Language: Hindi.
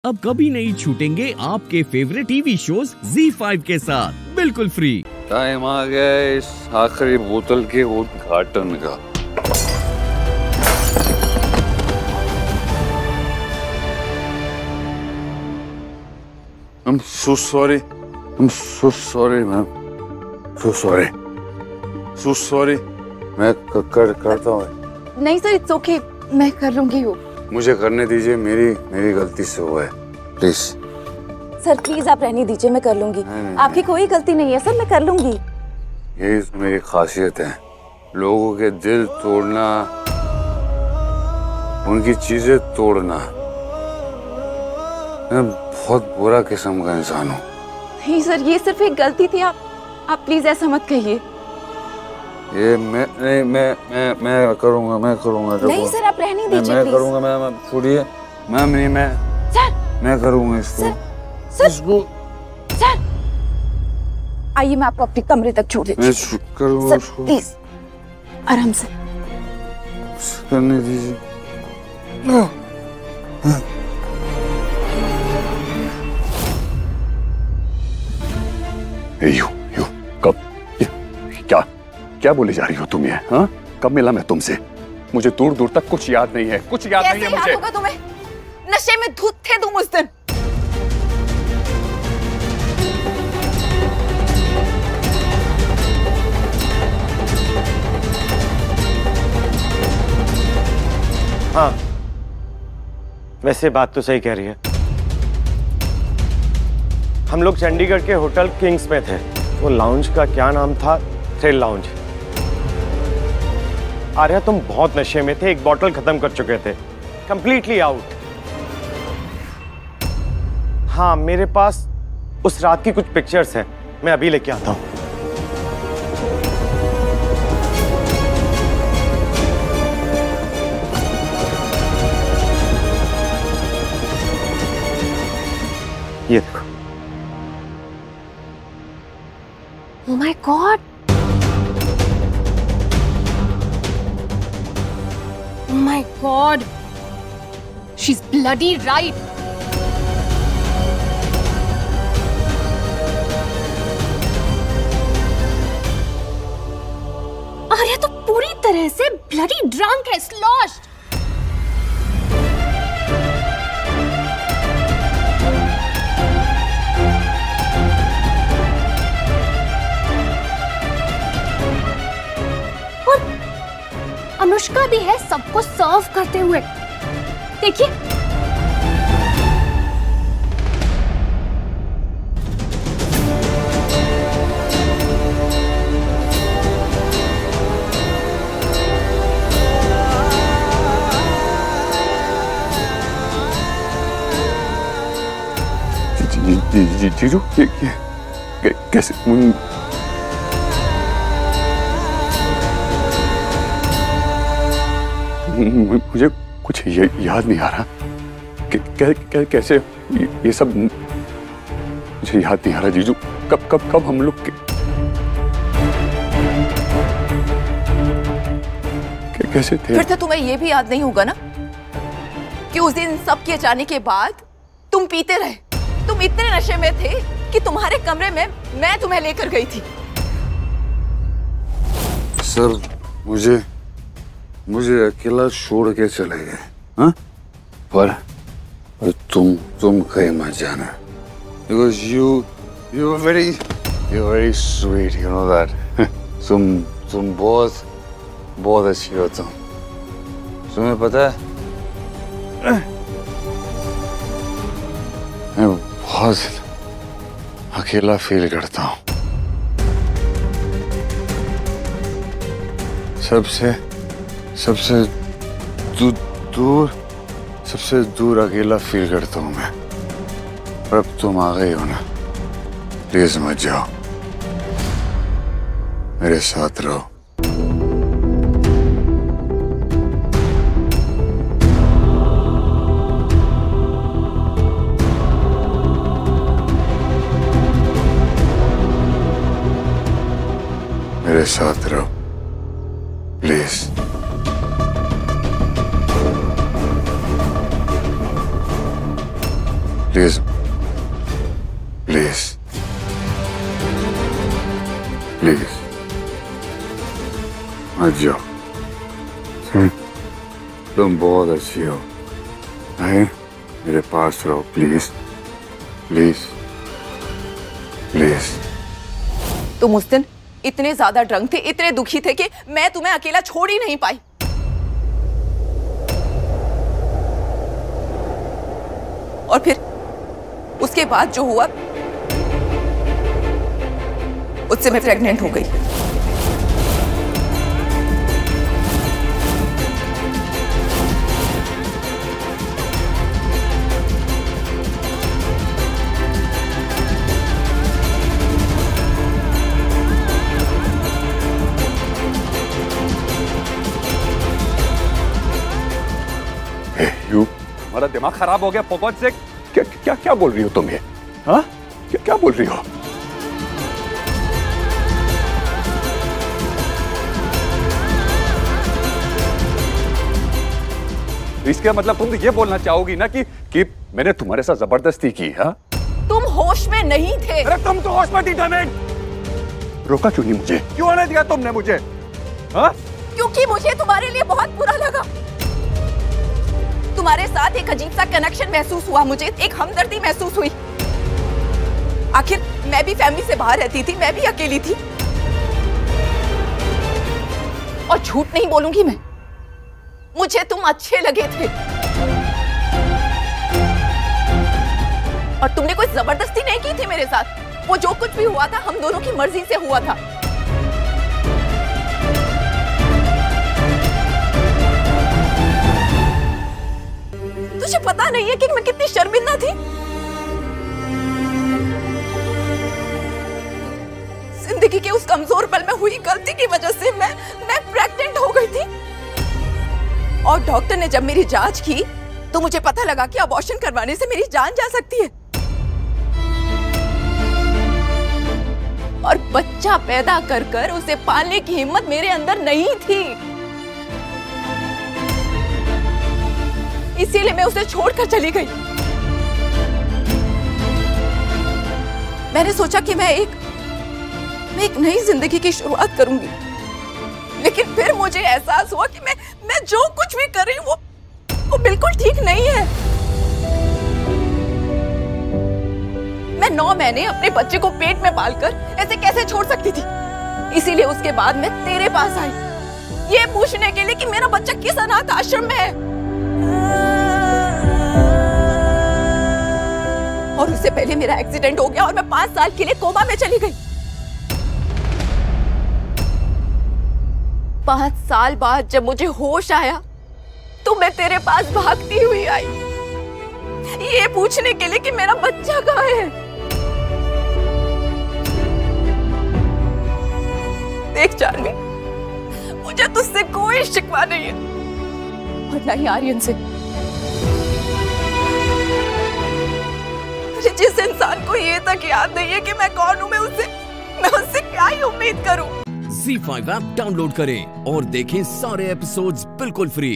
अब कभी नहीं छूटेंगे आपके फेवरेट टीवी शोज ZEE5 के साथ बिल्कुल फ्री। टाइम आ गया इस आखिरी बोतल के उद्घाटन का। I'm so sorry. I'm so sorry, ma'am. So sorry. So sorry. मैं करता हूँ। नहीं सर, इट्स ओके, मैं कर लूंगी वो। मुझे करने दीजिए, मेरी गलती से हुआ है, प्लीज। सर प्लीज आप रहने दीजिए, मैं कर लूंगी। आपकी कोई गलती नहीं है सर, मैं कर लूंगी। यही तो मेरी खासियत है, लोगों के दिल तोड़ना, उनकी चीजें तोड़ना। मैं बहुत बुरा किस्म का इंसान हूँ। नहीं सर, ये सिर्फ एक गलती थी, आप प्लीज ऐसा मत कहिए। ये मैं करूँगा। नहीं सर, आप रहने दीजिए। मैं करूँगा, मैं छोड़िए मैम। नहीं मैं करूँगा इसको। सर आइए, मैं आपको अपने कमरे तक छोड़ देती हूँ। मैं करूँगा सर प्लीज आराम से करने दीजिए। यू कब क्या बोले जा रही हो तुम ये? हाँ, कब मिला मैं तुमसे? मुझे दूर दूर तक कुछ याद नहीं है, कुछ याद नहीं है मुझे। कैसे याद होगा तुम्हें? नशे में धुत थे तुम उस दिन। हाँ, वैसे बात तो सही कह रही है। हम लोग चंडीगढ़ के होटल किंग्स में थे। वो लाउंज का क्या नाम था? Thrill lounge. आर्या, तुम बहुत नशे में थे, एक बॉटल खत्म कर चुके थे, कंप्लीटली आउट। हाँ, मेरे पास उस रात की कुछ पिक्चर्स हैं, मैं अभी लेके आता हूं। ये देखो। Oh my God! Oh my God! She's bloody right. Arya तो पूरी तरह से bloody drunk है, sloshed. अनुष्का भी है सबको सर्व करते हुए, देखिए। जीजू, ये कैसे? मुझे कुछ याद नहीं आ रहा। कैसे ये सब मुझे याद नहीं आ रहा जीजू। कब हम लोग कैसे थे? फिर तो तुम्हें ये भी याद नहीं होगा ना कि उस दिन सब किए जाने के बाद तुम पीते रहे। तुम इतने नशे में थे कि तुम्हारे कमरे में मैं तुम्हें लेकर गई थी। सर मुझे अकेला छोड़ के चले गए, हाँ? पर तुम कहीं मत जाना, because you're very sweet, you know that. तुम बहुत अच्छी हो तुम। तुम्हें पता है मैं बहुत अकेला फील करता हूँ। सबसे दूर अकेला फील करता हूँ मैं। और अब तुम आ गई हो ना, प्लीज मत जाओ, मेरे साथ रहो। मेरे साथ रहो प्लीज। प्लीज प्लीज प्लीज मत जाओ। तुम बहुत अच्छी हो, नहीं मेरे पास रहो प्लीज प्लीज प्लीज। तुम उस दिन इतने ज्यादा ड्रंक थे, इतने दुखी थे कि मैं तुम्हें अकेला छोड़ ही नहीं पाई। और फिर उसके बाद जो हुआ उससे मैं प्रेग्नेंट हो गई। हमारा दिमाग खराब हो गया पॉपकॉर्न से। क्या क्या क्या बोल रही हो तुम ये? हाँ क्या क्या बोल रही हो? इसका मतलब तुम तो ये बोलना चाहोगी ना कि मैंने तुम्हारे साथ जबरदस्ती की? हाँ तुम होश में नहीं थे। अरे तुम तो होश में थी डैमेन। रोका क्यों नहीं मुझे? क्यों आने दिया तुमने मुझे? हाँ क्योंकि मुझे तुम्हारे लिए बहुत बुरा लगा। तुम्हारे साथ एक अजीब सा कनेक्शन महसूस हुआ, मुझे एक हमदर्दी महसूस हुई। आखिर मैं भी फैमिली से बाहर रहती थी, मैं भी अकेली थी। और झूठ नहीं बोलूंगी मैं, मुझे तुम अच्छे लगे थे। और तुमने कोई जबरदस्ती नहीं की थी मेरे साथ। वो जो कुछ भी हुआ था हम दोनों की मर्जी से हुआ था। तुझे पता नहीं है कि मैं कितनी शर्मिंदा थी। जिंदगी के उस कमजोर पल में हुई गलती की वजह से मैं प्रेग्नेंट हो गई थी। और डॉक्टर ने जब मेरी जांच की तो मुझे पता लगा कि अबॉर्शन करवाने से मेरी जान जा सकती है। और बच्चा पैदा कर उसे पालने की हिम्मत मेरे अंदर नहीं थी। इसीलिए मैं उसे छोड़कर चली गई। मैंने सोचा कि मैं एक नई जिंदगी की शुरुआत करूंगी। लेकिन फिर मुझे एहसास हुआ कि मैं जो कुछ भी कर रही हूँ वो बिल्कुल ठीक नहीं है। मैं 9 महीने अपने बच्चे को पेट में पालकर ऐसे कैसे छोड़ सकती थी। इसीलिए उसके बाद मैं तेरे पास आई, ये पूछने के लिए कि मेरा बच्चा किस अनाथ आश्रम में है। और उससे पहले मेरा एक्सीडेंट हो गया और मैं 5 साल के लिए कोमा में चली गई। 5 साल बाद जब मुझे होश आया तो मैं तेरे पास भागती हुई आई, ये पूछने के लिए कि मेरा बच्चा कहाँ है। देख जानवी, मुझे तुझसे कोई शिकवा नहीं है और ना ही आर्यन से। जिस इंसान को ये तक याद नहीं है कि मैं कौन हूँ, मैं उससे क्या ही उम्मीद करूँ। ZEE5 ऐप डाउनलोड करें और देखें सारे एपिसोड्स बिल्कुल फ्री।